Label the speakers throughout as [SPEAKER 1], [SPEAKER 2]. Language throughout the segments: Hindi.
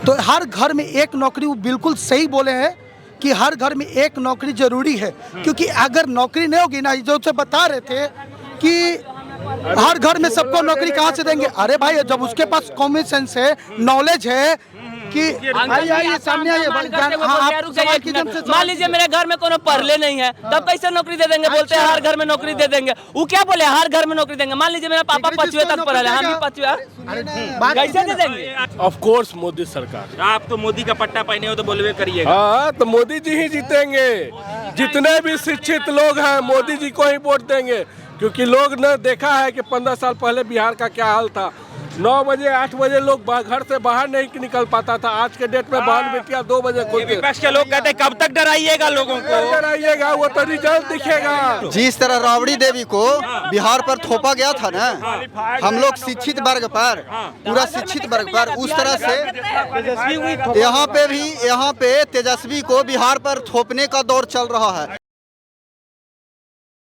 [SPEAKER 1] तो हर घर में एक नौकरी, वो बिल्कुल सही बोले हैं कि हर घर में एक नौकरी जरूरी है, क्योंकि अगर नौकरी नहीं होगी ना, जो से बता रहे थे कि हर घर में सबको नौकरी कहाँ से देंगे। अरे भाई, जब उसके पास कॉमन सेंस है, नॉलेज है कि आइए सामने आइए,
[SPEAKER 2] मान लीजिए मेरे घर में कोनो पढ़ले नहीं है, तब कैसे नौकरी दे देंगे? बोलते हैं हर घर में नौकरी दे देंगे। वो क्या बोले हर घर में नौकरी देंगे? मान लीजिए मेरा पापा 5वीं तक पढ़ा है, हम भी 5वीं, कैसे दे देंगे?
[SPEAKER 3] ऑफ कोर्स मोदी सरकार।
[SPEAKER 4] आप तो मोदी का पट्टा पहने हो तो बोलवे करिएगा।
[SPEAKER 3] हाँ, तो मोदी जी ही जीतेंगे। जितने भी शिक्षित लोग हैं मोदी जी को ही वोट देंगे, क्योंकि लोग ने देखा है कि 15 साल पहले बिहार का क्या हाल था। 9 बजे 8 बजे लोग घर से बाहर नहीं निकल पाता था। आज के डेट में बाहर बेटियां 2 बजे खुलती।
[SPEAKER 4] विपक्ष के लोग कहते हैं कब तक डराइएगा लोगों को?
[SPEAKER 3] डराइएगा, वो तो रिजल्ट दिखेगा।
[SPEAKER 5] जिस तरह राबड़ी देवी को बिहार पर थोपा गया था ना, हम लोग शिक्षित वर्ग पर, पूरा शिक्षित वर्ग पर, उस तरह से यहाँ पे तेजस्वी को बिहार पर थोपने का दौर चल रहा है।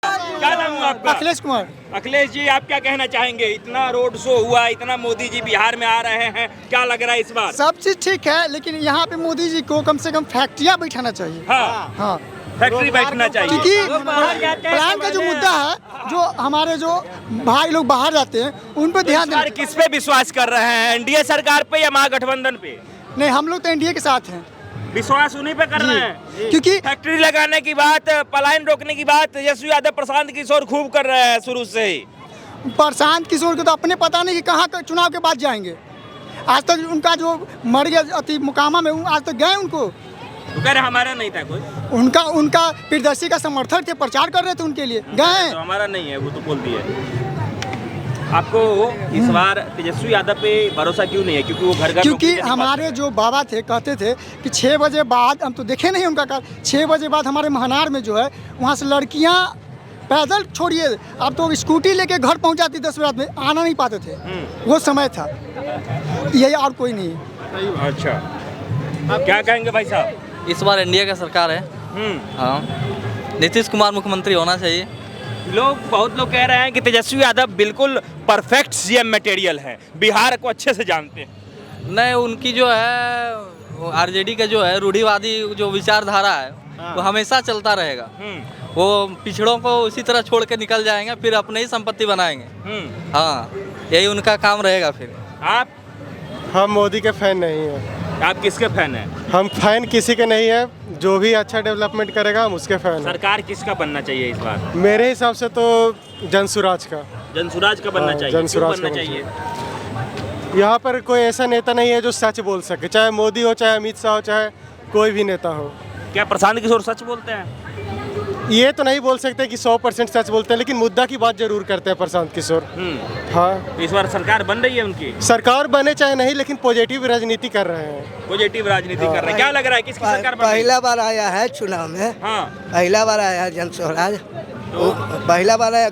[SPEAKER 4] क्या नाम हुआ आपका?
[SPEAKER 1] अखिलेश कुमार।
[SPEAKER 4] अखिलेश जी, आप क्या कहना चाहेंगे? इतना रोड शो हुआ, इतना मोदी जी बिहार में आ रहे हैं, क्या लग रहा है इस बार?
[SPEAKER 1] सब चीज ठीक है, लेकिन यहाँ पे मोदी जी को कम से कम फैक्ट्रियाँ बैठाना चाहिए। हाँ,
[SPEAKER 4] फैक्ट्री बैठना चाहिए,
[SPEAKER 1] क्योंकि प्लान का जो मुद्दा है, जो हमारे जो भाई लोग बाहर जाते हैं उन पर ध्यान देना।
[SPEAKER 4] किस पे विश्वास कर रहे हैं, एनडीए सरकार पे या महागठबंधन पे?
[SPEAKER 1] नहीं, हम लोग तो एनडीए के साथ हैं।
[SPEAKER 4] विश्वास उन्हीं पे कर रहे हैं,
[SPEAKER 1] क्योंकि
[SPEAKER 4] फैक्ट्री लगाने की बात, पलायन रोकने की बात तेजस्वी यादव प्रशांत किशोर खूब कर रहे हैं शुरू से ही।
[SPEAKER 1] प्रशांत किशोर को तो अपने पता नहीं कि कहाँ चुनाव के बाद जाएंगे। आज तक उनका जो मर गया अति मुकामा में, आज तक गए उनको,
[SPEAKER 4] तो कह रहे हमारा नहीं था कोई।
[SPEAKER 1] उनका प्रियदर्शी का समर्थक थे, प्रचार कर रहे थे उनके लिए, गए।
[SPEAKER 4] तो हमारा नहीं है, वो तो बोल दिए। आपको इस बार तेजस्वी यादव पे भरोसा क्यों नहीं है? क्योंकि वो घर घर,
[SPEAKER 1] क्योंकि हमारे जो बाबा थे कहते थे कि 6 बजे बाद, हम तो देखे नहीं उनका कार, 6 बजे बाद हमारे महनार में जो है वहाँ से लड़कियाँ पैदल छोड़िए, अब तो स्कूटी लेके घर पहुँच जाती 10 रात में, आना नहीं पाते थे। वो समय था, यही और कोई नहीं।
[SPEAKER 4] अच्छा, आप क्या कहेंगे भाई साहब?
[SPEAKER 2] इस बार एनडीए का सरकार है। हाँ, नीतीश कुमार मुख्यमंत्री होना चाहिए।
[SPEAKER 4] बहुत लोग कह रहे हैं कि तेजस्वी यादव बिल्कुल परफेक्ट सीएम मटेरियल है, बिहार को अच्छे से जानते हैं।
[SPEAKER 2] नहीं, उनकी जो है आरजेडी का जो है रूढ़िवादी जो विचारधारा है, वो हमेशा चलता रहेगा। वो पिछड़ों को उसी तरह छोड़ के निकल जाएंगे, फिर अपने ही संपत्ति बनाएंगे। हाँ, यही उनका काम रहेगा। फिर
[SPEAKER 4] आप?
[SPEAKER 6] हम मोदी के फैन नहीं हैं।
[SPEAKER 4] आप किसके फैन हैं?
[SPEAKER 6] हम फैन किसी के नहीं है, जो भी अच्छा डेवलपमेंट करेगा हम उसके फैन हैं।
[SPEAKER 4] सरकार किसका बनना चाहिए इस बार?
[SPEAKER 6] मेरे हिसाब से तो जनसुराज का।
[SPEAKER 4] जनसुराज का बनना चाहिए।
[SPEAKER 6] जनसुराज
[SPEAKER 4] बनना चाहिए।
[SPEAKER 6] यहाँ पर कोई ऐसा नेता नहीं है जो सच बोल सके, चाहे मोदी हो, चाहे अमित शाह हो, चाहे कोई भी नेता हो।
[SPEAKER 4] क्या प्रशांत किशोर सच बोलते हैं?
[SPEAKER 6] ये तो नहीं बोल सकते कि 100% सच बोलते हैं, लेकिन मुद्दा की बात जरूर करते हैं प्रशांत किशोर। हाँ,
[SPEAKER 4] इस बार सरकार बन रही है उनकी।
[SPEAKER 6] सरकार बने चाहे नहीं, लेकिन पॉजिटिव राजनीति कर रहे हैं।
[SPEAKER 4] पॉजिटिव राजनीति कर रहे हैं। क्या लग रहा है किसकी सरकार बन रही है?
[SPEAKER 7] पहला बार आया है चुनाव में।
[SPEAKER 4] हाँ,
[SPEAKER 7] पहला बार आया है जनस्वराज, पहला बार है।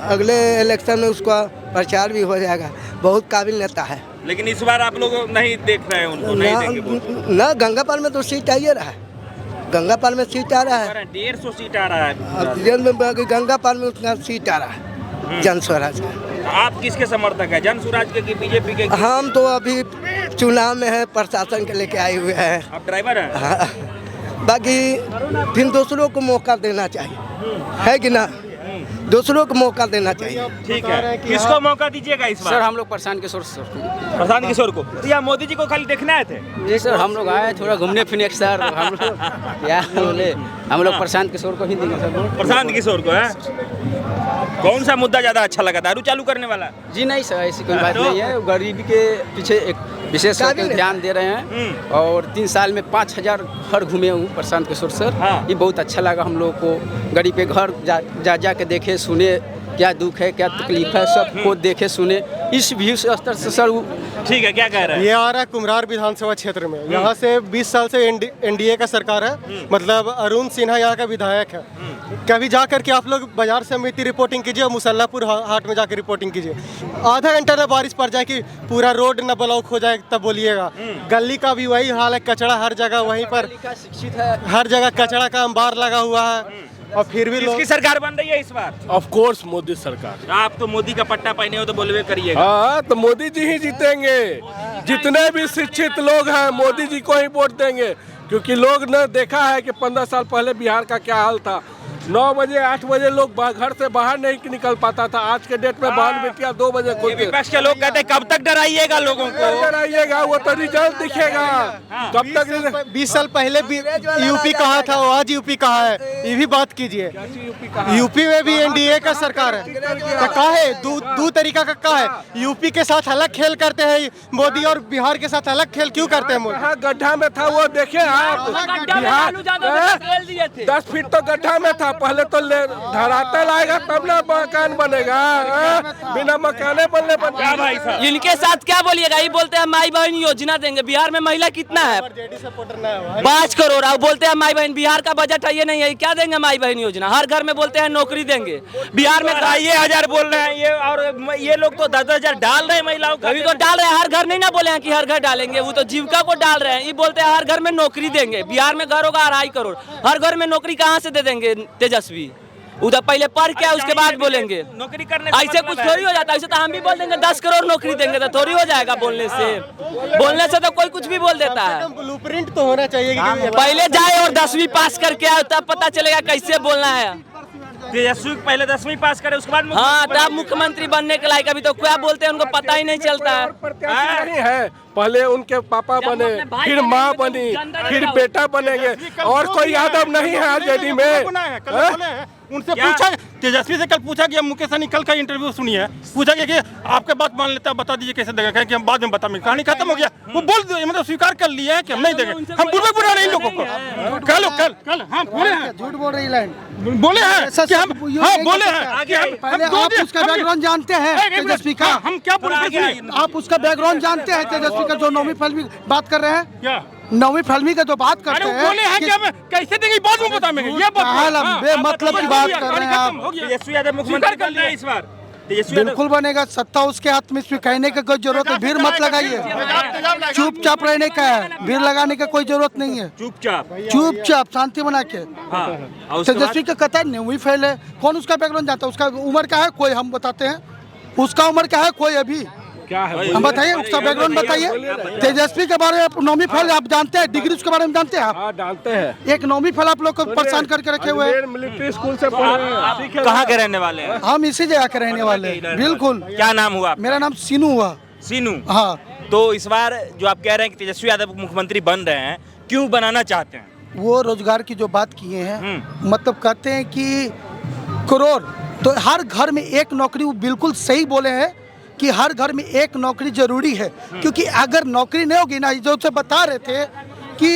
[SPEAKER 7] अगले इलेक्शन में उसका प्रचार भी हो जाएगा। बहुत काबिल नेता है।
[SPEAKER 4] लेकिन इस बार आप लोग नहीं देख रहे हैं उनको, नहीं देंगे
[SPEAKER 7] ना। गंगापाल में तो सीट आइए रहा है, गंगापाल में सीट आ रहा है।
[SPEAKER 4] 150 सीट आ रहा है
[SPEAKER 7] गंगापाल में उतना सीट आ रहा है जनस्वराज का।
[SPEAKER 4] आप किसके समर्थक है, जनसुराज के कि बीजेपी के?
[SPEAKER 7] हम तो अभी चुनाव में है, प्रशासन के लेके आए हुए हैं।
[SPEAKER 4] आप ड्राइवर हैं?
[SPEAKER 7] हाँ, बाकी फिर दूसरों को मौका देना चाहिए, है कि ना? दूसरों को मौका देना चाहिए।
[SPEAKER 4] ठीक है, किसको मौका दीजिएगा इस बार?
[SPEAKER 2] सर, हम लोग प्रशांत किशोर
[SPEAKER 4] प्रशांत किशोर को। तो या मोदी जी को खाली देखने आए थे?
[SPEAKER 2] जी सर, हम लोग आए थोड़ा घूमने फिरने सर। हम लोग क्या बोले, हम लोग प्रशांत किशोर को ही देंगे सर।
[SPEAKER 4] प्रशांत किशोर को है? कौन सा मुद्दा ज्यादा अच्छा लगा? दारू चालू करने वाला?
[SPEAKER 2] जी नहीं सर, ऐसी कोई बात नहीं है। गरीबी के पीछे एक विशेष ध्यान दे रहे हैं, और 3 साल में 5000 घर घूमे हूँ प्रशांत किशोर सर। ये बहुत अच्छा लगा हम लोग को। गरीब के घर जा के देखे सुने, क्या दुख है, क्या तकलीफ है, सबको देखे सुने। इस व्यू स्तर से सर
[SPEAKER 4] ठीक है, क्या कह रहे हैं?
[SPEAKER 6] ये आ रहा है कुम्हरार विधानसभा क्षेत्र में। यहाँ से 20 साल से एनडीए का सरकार है, मतलब अरुण सिन्हा यहाँ का विधायक है। कभी जा करके आप लोग बाजार समिति रिपोर्टिंग कीजिए और मुसल्लापुर हाट में जाकर रिपोर्टिंग कीजिए। आधा घंटा में बारिश पड़ जाए कि पूरा रोड न ब्लॉक हो जाए तब बोलिएगा। गली का भी वही हाल है, कचरा हर जगह वहीं पर, हर जगह कचरा का अंबार लगा हुआ है। और फिर भी लोग
[SPEAKER 4] किसकी सरकार बन रही है इस बार?
[SPEAKER 3] ऑफ कोर्स मोदी सरकार।
[SPEAKER 4] आप तो मोदी का पट्टा पहने हो तो बोलवे करिएगा।
[SPEAKER 3] हाँ, तो मोदी जी ही जीतेंगे। जितने भी शिक्षित लोग हैं मोदी जी को ही वोट देंगे, क्योंकि लोग ने देखा है कि 15 साल पहले बिहार का क्या हाल था। 9 बजे 8 बजे लोग घर से बाहर नहीं निकल पाता था। आज के डेट में बाहर बेटियां 2 बजे खुलती।
[SPEAKER 4] विपक्ष के लोग कहते हैं कब तक डराइएगा लोगों को?
[SPEAKER 3] डराइएगा, वो तो रिजल्ट दिखेगा। कब तक?
[SPEAKER 6] 20 साल पहले यूपी कहाँ था, आज यूपी कहाँ है, ये भी बात कीजिए। यूपी में भी एनडीए का सरकार है, तो कहाँ है? दो तरीका का कहाँ है? यूपी के साथ अलग खेल करते हैं मोदी और बिहार के साथ अलग खेल क्यों करते हैं मोदी?
[SPEAKER 3] हाँ, गड्ढा में था वो, देखे आप। बिहार 10 फीट तो गड्ढा में था। पहले तो धरातल आएगा तब ना मकान बनेगा। बिना मकाने बनने पर
[SPEAKER 4] भाई साहब
[SPEAKER 8] इनके साथ क्या बोलिएगा? ये बोलते हैं माई बहन योजना देंगे। बिहार में महिला कितना है? 5 करोड़। अब बोलते हैं माई बहन, बिहार का बजट है ये नहीं है, क्या देंगे माई बहन योजना? हर घर में बोलते हैं नौकरी देंगे। बिहार में
[SPEAKER 4] ये 1000 बोल रहे हैं ये, और ये लोग तो 10,000 डाल रहे हैं महिलाओं का।
[SPEAKER 8] अभी तो डाल रहे हैं, हर घर नहीं ना बोले हैं कि हर घर डालेंगे, वो तो जीविका को डाल रहे हैं। ये बोलते हैं हर घर में नौकरी देंगे। बिहार में घर होगा 2.5 करोड़, हर घर में नौकरी कहाँ से दे देंगे तेजस्वी? उधर पहले पढ़ के उसके बाद बोलेंगे
[SPEAKER 4] नौकरी करने।
[SPEAKER 8] ऐसे कुछ थोड़ी हो जाता है। ऐसे तो हम भी बोल देंगे 10 करोड़ नौकरी देंगे, तो थोड़ी हो जाएगा बोलने से तो कोई कुछ भी बोल देता है।
[SPEAKER 6] ब्लूप्रिंट तो होना चाहिए कि
[SPEAKER 8] पहले जाए और 10वीं पास करके आए, तब पता चलेगा कैसे बोलना है।
[SPEAKER 4] तेजस्वी पहले 10वीं पास करे उसके बाद
[SPEAKER 8] हाँ, तब मुख्यमंत्री बनने के लायक। अभी तो क्या बोलते हैं उनको पता ही नहीं चलता है।
[SPEAKER 3] नहीं है। पहले उनके पापा बने, फिर माँ बनी, फिर बेटा बनेंगे, और कोई यादव नहीं है आरजेडी में।
[SPEAKER 9] उनसे पूछा, तेजस्वी से कल पूछा कि मुकेश सहनी कल का इंटरव्यू सुनिए, पूछा कि आपके बात मान लेता है, बता दीजिए कैसे देगा, कहें कि हम बाद में बताएंगे। कहानी खत्म हो गया। वो बोल मतलब स्वीकार कर लिया है कि हम नहीं देंगे। हम बुरा नहीं लोगों को। कल हाँ बोले हैं,
[SPEAKER 1] झूठ बोल रही लाइन
[SPEAKER 9] बोले हैं कि हम हाँ बोले हैं।
[SPEAKER 1] पहले आप उसका बैकग्राउंड जानते हैं तेजस्वी का?
[SPEAKER 9] हम क्या बोले?
[SPEAKER 1] आप उसका बैकग्राउंड जानते हैं तेजस्वी का, जो 9वीं फैलवी बात कर रहे हैं?
[SPEAKER 9] क्या
[SPEAKER 1] 9वीं फैलवी का जो बात करते हैं?
[SPEAKER 9] बोले हैं कि हम कैसे देंगे बाद में बताएंगे। ये
[SPEAKER 1] बेमतलब की बात कर रहे हैं आप।
[SPEAKER 4] तेजस्वी यादव मुख्यमंत्री कर लिया इस बार।
[SPEAKER 1] बिल्कुल बनेगा, सत्ता उसके हाथ में, इसमें कहने की कोई जरूरत है। भीड़ मत लगाइए, चुपचाप रहने का है, भीड़ लगाने का कोई जरूरत नहीं है। चुपचाप शांति बना के। तेजस्वी का कथा 9वीं फेल है, कौन उसका बैकग्राउंड जानता है? उसका उम्र क्या है कोई हम बताते हैं? उसका उम्र क्या है कोई अभी
[SPEAKER 3] क्या है
[SPEAKER 1] हम बताइए, उसका बैकग्राउंड बताइए। तेजस्वी के बारे में 9वीं फेल आप जानते हैं? डिग्री उसके बारे में जानते हैं आप?
[SPEAKER 3] हाँ, जानते हैं।
[SPEAKER 1] एक 9वीं फेल आप लोग को परेशान करके रखे हुए हैं।
[SPEAKER 3] मिलिट्री स्कूल से पढ़े हैं।
[SPEAKER 4] कहाँ के रहने वाले हैं?
[SPEAKER 1] हम इसी जगह के रहने वाले हैं। बिल्कुल।
[SPEAKER 4] क्या नाम हुआ?
[SPEAKER 1] मेरा नाम सीनू हुआ।
[SPEAKER 4] सीनू।
[SPEAKER 1] हाँ।
[SPEAKER 4] तो इस बार जो आप कह रहे हैं कि तेजस्वी यादव मुख्यमंत्री बन रहे हैं, क्यों बनाना चाहते हैं?
[SPEAKER 1] वो रोजगार की जो बात किए हैं, मतलब कहते हैं कि करोड़, तो हर घर में एक नौकरी, वो बिल्कुल सही बोले हैं कि हर घर में एक नौकरी जरूरी है। क्योंकि अगर नौकरी नहीं होगी ना, जो से बता रहे थे कि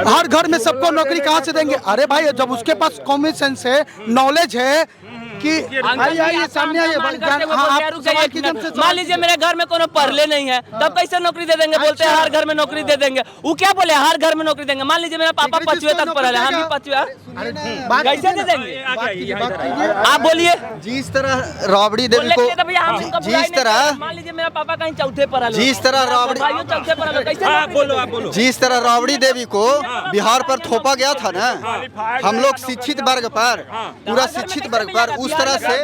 [SPEAKER 1] हर घर में सबको नौकरी कहाँ से देंगे? अरे भाई, जब उसके पास कॉमन सेंस है, नॉलेज है कि आइए सामने आइए।
[SPEAKER 8] मान लीजिए मेरे घर में कोनो पढ़ले नहीं है, तब कैसे नौकरी दे देंगे? बोलते हैं हर घर में नौकरी दे देंगे। वो क्या बोले हर घर में नौकरी देंगे? मान लीजिए मेरा पापा 5वीं तक पढ़ा है, हम भी 5वीं, कैसे दे देंगे? आप बोलिए।
[SPEAKER 5] जिस तरह राबड़ी देवी को, जिस तरह
[SPEAKER 8] मान लीजिए मेरा पापा कहीं 4थे पढ़ा,
[SPEAKER 5] जिस तरह राबड़ी,
[SPEAKER 8] चौथे पढ़ा, कैसे
[SPEAKER 4] बोलो।
[SPEAKER 5] जिस तरह राबड़ी देवी को बिहार पर थोपा गया था ना, हम लोग शिक्षित वर्ग पर, पूरा शिक्षित वर्ग पर, उस तरह से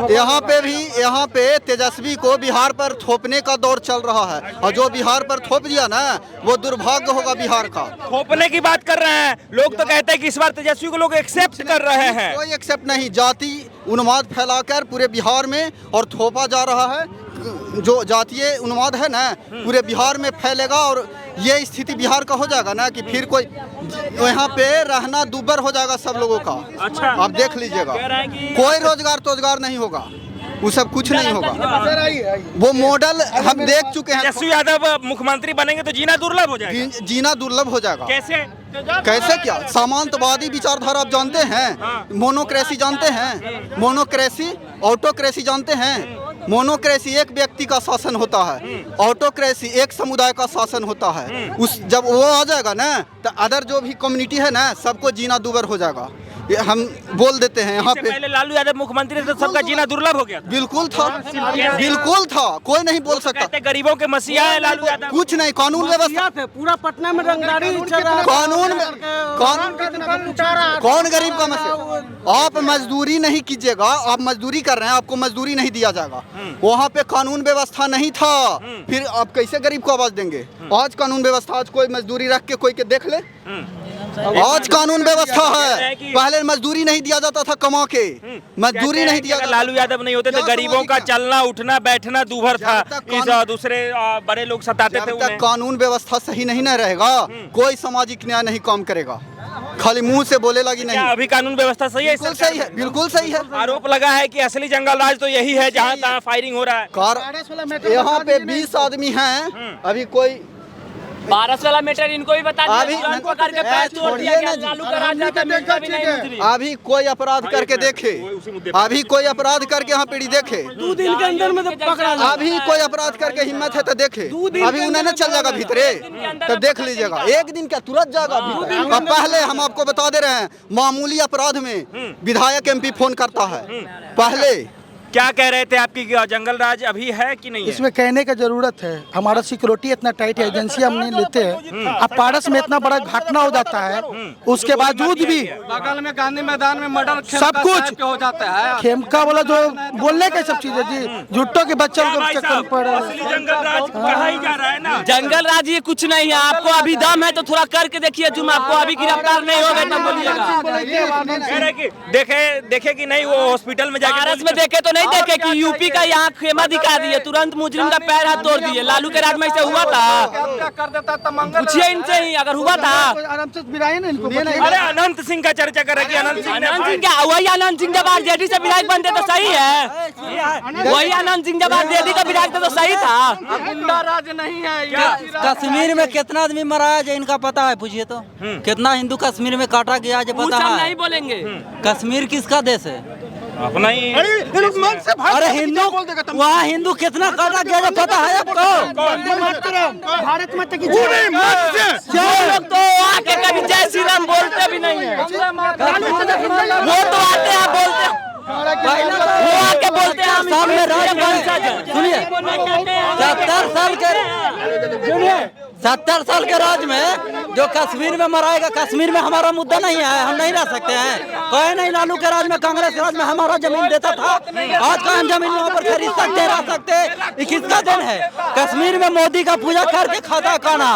[SPEAKER 5] यहाँ पे तेजस्वी को बिहार पर थोपने का दौर चल रहा है। और जो बिहार पर थोप दिया ना, वो दुर्भाग्य होगा बिहार का।
[SPEAKER 4] थोपने की बात कर रहे हैं लोग, तो कहते हैं कि इस बार तेजस्वी को लोग एक्सेप्ट कर रहे हैं।
[SPEAKER 5] कोई एक्सेप्ट नहीं, जाति उन्माद फैलाकर पूरे बिहार में और थोपा जा रहा है। जो जातीय उन्माद है ना, पूरे बिहार में फैलेगा, और ये स्थिति बिहार का हो जाएगा ना कि फिर कोई यहाँ पे रहना दुर्भर हो जाएगा सब लोगों का।
[SPEAKER 4] अच्छा,
[SPEAKER 5] आप देख लीजिएगा, कोई रोजगार नहीं होगा, वो सब कुछ नहीं होगा। वो मॉडल हम देख चुके हैं।
[SPEAKER 4] तेजस्वी यादव मुख्यमंत्री बनेंगे तो जीना दुर्लभ हो जाएगा।
[SPEAKER 5] जीना दुर्लभ हो जाएगा।
[SPEAKER 4] कैसे
[SPEAKER 5] क्या? सामंतवादी विचारधारा आप जानते हैं? मोनोक्रेसी जानते हैं? मोनोक्रेसी, ऑटोक्रेसी जानते हैं? मोनोक्रेसी एक व्यक्ति का शासन होता है, ऑटोक्रेसी एक समुदाय का शासन होता है। जब वो आ जाएगा ना, तो अदर जो भी कम्युनिटी है ना, सबको जीना दुर्भर हो जाएगा। हम बोल देते हैं यहाँ
[SPEAKER 4] इससे
[SPEAKER 5] पे।
[SPEAKER 4] पहले लालू यादव मुख्यमंत्री थे तो सबका जीना दुर्लभ हो गया था।
[SPEAKER 5] बिल्कुल था, बिल्कुल था, कोई नहीं बोल सकता।
[SPEAKER 4] कहते गरीबों के मसीहा है लालू यादव।
[SPEAKER 5] कुछ नहीं, कानून व्यवस्था
[SPEAKER 7] पूरा पटना में रंगदारी चल रहा है।
[SPEAKER 5] कानून में कौन गरीब का मसला? आप मजदूरी नहीं कीजिएगा, आप मजदूरी कर रहे हैं, आपको मजदूरी नहीं दिया जाएगा। वहाँ पे कानून व्यवस्था नहीं था, फिर आप कैसे गरीब को आवाज देंगे? आज कानून व्यवस्था, आज कोई मजदूरी रख के कोई के देख ले, आज कानून व्यवस्था है। पहले मजदूरी नहीं दिया जाता था, कमा के मजदूरी नहीं दिया जाता।
[SPEAKER 4] लालू यादव नहीं होते तो गरीबों का चलना उठना बैठना दूभर था। इस दूसरे बड़े लोग सताते थे
[SPEAKER 5] जब
[SPEAKER 4] उन्हें।
[SPEAKER 5] तक कानून व्यवस्था सही नहीं न रहेगा, कोई सामाजिक न्याय नहीं काम करेगा। खाली मुंह से बोले लगी नहीं।
[SPEAKER 4] क्या अभी कानून व्यवस्था सही है?
[SPEAKER 5] बिल्कुल सही है, बिल्कुल सही है।
[SPEAKER 4] आरोप लगा है कि असली जंगल राज तो यही है जहाँ तहाँ फायरिंग हो रहा है।
[SPEAKER 5] यहाँ पे 20 आदमी हैं, अभी कोई
[SPEAKER 8] 12 वाला मैटर इनको भी बता
[SPEAKER 5] अभी अभी कोई अपराध करके देखे, अभी कोई अपराध करके यहाँ पीढ़ी देखे,
[SPEAKER 7] 2 दिन के अंदर में तो पकड़ा जाए।
[SPEAKER 5] अभी कोई अपराध करके हिम्मत है तो देखे। अभी उन्हें न चल जाएगा भीतरे, तो देख लीजिएगा। एक दिन क्या तुरंत जाएगा भीतर। अब पहले हम आपको बता दे रहे हैं, मामूली अपराध में विधायक MP फोन करता है। पहले
[SPEAKER 4] क्या कह रहे थे आपकी जंगल राज अभी है कि नहीं है?
[SPEAKER 1] इसमें कहने का जरूरत है, हमारा सिक्योरिटी इतना टाइट है, एजेंसी हम नहीं लेते हैं। अब पारस में इतना बड़ा घटना हो जाता है, उसके बावजूद भी
[SPEAKER 2] बगल में गांधी मैदान में मर्डर
[SPEAKER 1] सब कुछ
[SPEAKER 2] हो जाता है।
[SPEAKER 1] खेमका वाला जो बोलने का सब चीजें जी, झुट्टो के बच्चों को चक्कर पड़ रहा
[SPEAKER 4] असली जंगल राज कहा ही जा रहा है ना।
[SPEAKER 8] जंगल राज ये कुछ नहीं है। आपको अभी दम है तो थोड़ा करके देखिए, जुम आपको अभी गिरफ्तार नहीं होगा तब बोलिएगा।
[SPEAKER 4] कह रहे कि देखे कि नहीं, वो हॉस्पिटल में जाके
[SPEAKER 8] पारस में देखे तो नहीं देखे कि यूपी का यहाँ खेमा दिखा दिए, तुरंत मुजरिम का पैर हाथ तोड़ दिए। लालू के राज में ऐसे हुआ था? पूछिए इनसे ही, अगर हुआ था।
[SPEAKER 1] आराम से बिराए ना इनको।
[SPEAKER 4] अरे अनंत सिंह का चर्चा कर रहे कि अनंत सिंह
[SPEAKER 8] क्या वही अनंत सिंह जब आरजेडी से विधायक बनते तो सही है? वही अनंत सिंह जब आरजेडी का विधायक थे तो सही था?
[SPEAKER 2] गुंडा राज नहीं है।
[SPEAKER 7] कश्मीर में कितना आदमी मरा है इनका पता है? पूछिए तो, कितना हिंदू कश्मीर में काटा गया जो पता है?
[SPEAKER 8] नहीं बोलेंगे।
[SPEAKER 7] कश्मीर किसका देश है?
[SPEAKER 4] अपना ही।
[SPEAKER 7] अरे हिंदू, वहाँ हिंदू कितना काटा गया जो पता है आपको?
[SPEAKER 1] भारत माता की
[SPEAKER 8] लोग तो आके कभी जय श्री राम बोलते भी नहीं है। वो तो आते हैं बोलते हैं, वो आके बोलते हैं हम
[SPEAKER 7] सामने राज। सुनिए, 70 साल के राज में जो कश्मीर में मराएगा, कश्मीर में हमारा मुद्दा नहीं है, हम नहीं रह सकते हैं। कहे नहीं लालू के राज में, कांग्रेस के राज में हमारा जमीन देता था, आज का हम जमीन वहाँ पर खरीद सकते, रह सकते। ये किसका दिन है? कश्मीर में मोदी का पूजा करके खाता खाना,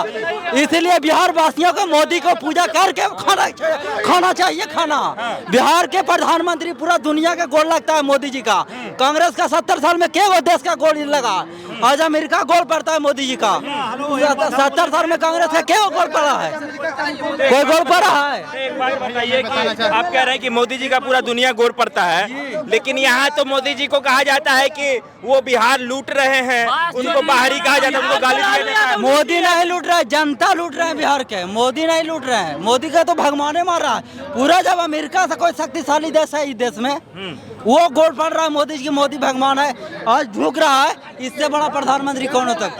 [SPEAKER 7] इसलिए बिहार वासियों को मोदी को पूजा करके खाना चाहिए। खाना बिहार के प्रधानमंत्री पूरा दुनिया का गोल लगता है मोदी जी का। कांग्रेस का 70 साल में क्या वो देश का गोल लगा? आज अमेरिका गोल पड़ता है मोदी जी का। 70 साल में कांग्रेस का क्या गोल पड़ा है? कोई गोल पड़ा है?
[SPEAKER 4] एक बात बताइए कि आप कह रहे हैं कि मोदी जी का पूरा दुनिया गोल पड़ता है, लेकिन यहाँ तो मोदी जी को कहा जाता है कि वो बिहार लूट रहे हैं, उनको बाहरी कहा जाता है, उनको गाली दिया जाता है।
[SPEAKER 7] मोदी नहीं लूट रहा है, जनता लूट रहे हैं बिहार के। मोदी नहीं लूट रहे हैं, मोदी का तो भगवाने मार रहा है पूरा। जब अमेरिका से कोई शक्तिशाली देश है इस देश में, वो गोल पड़ रहा है मोदी जी की, मोदी भगवान है, आज झुक रहा है। इससे बड़ा प्रधानमंत्री कौन हो सकता है?